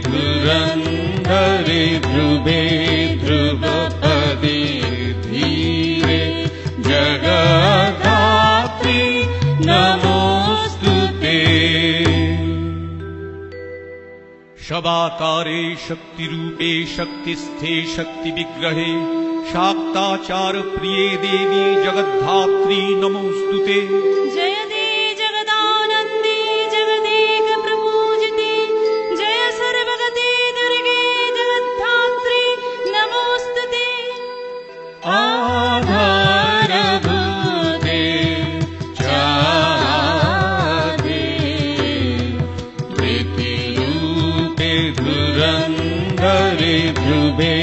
धुरन्धरे ध्रुवे ध्रुवपदे धीरे जगद्धात्री नमोस्तुते। शबाकारे शक्तिरूपे शक्तिस्थे शक्तिविग्रहे शाक्ताचार प्रिये देवी जगद्धात्री नमोस्तुते। जय दे जगदानन्दे जगदेक प्रपूजिते जय सर्वगते दुर्गे जगद्धात्री नमोस्तुते। आधारभूते चादे प्रीतिरूपे धुरन्धरे ध्रुवे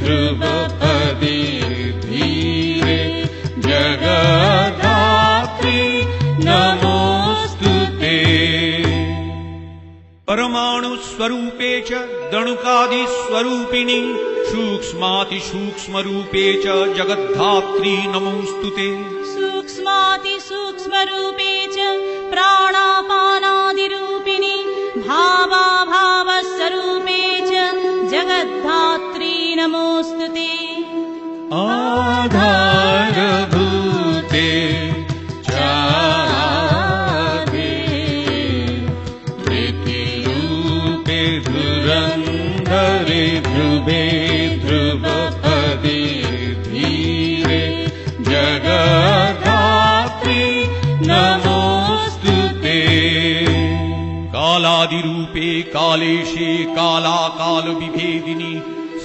ध्रुवपदे धीरे जगद्धात्री नमोस्तुते। परमाणु स्वरूपे च दणुकादि स्वरूपिणी सूक्ष्मातिसूक्ष्म रूपे च जगद्धात्री नमोस्तुते। सूक्ष्मातिसूक्ष्म रूपे च प्राणापानादिरूपिणी भावाभावस्वरूपे च जगद्धात्री नमोस्तुते। आधारभूते चादे प्रीतिरूपे धुरन्धरे ध्रुवे ध्रुवपदे धीरे जगद्धात्री नमोस्तुते। कालादिरूपे कालेशे कालाकाल विभेदिनी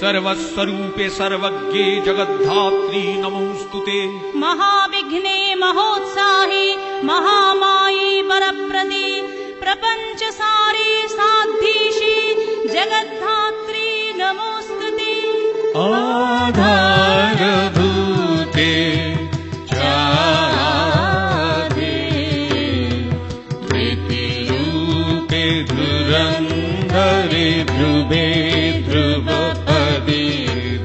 सर्वस्वरूपे सर्वज्ञे जगद्धात्री नमोस्तुते। महाविघ्ने महोत्साहे महामाये वरप्रदे प्रपञ्चसारे साधीशे जगद्धात्री नमोस्तुते। आधारभूते चादे प्रीतिरूपे धुरन्धरे ध्रुवे ध्रुवपदे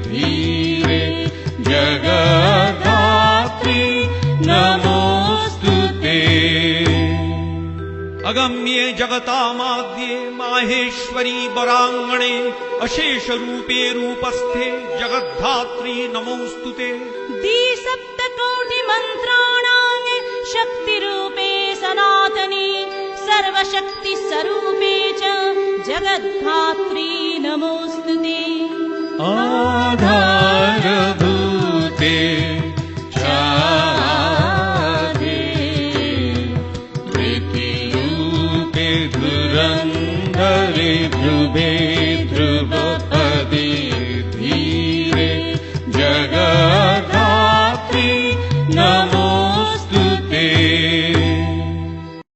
धीरे जगद्धात्री नमोस्तुते। अगम्ये जगतामाद्ये माहेश्वरी वराङ्गणे अशेष रूपे रूपस्थे जगद्धात्री नमोस्तुते। द्विसप्तकोटिमन्त्राणां शक्तिरूपे सनातनी सर्वशक्तिस्वरूपे च जगद्धात्री नमोस्तुते। आधारभूते चादे प्रीतिरूपे धुरन्धरे ध्रुवे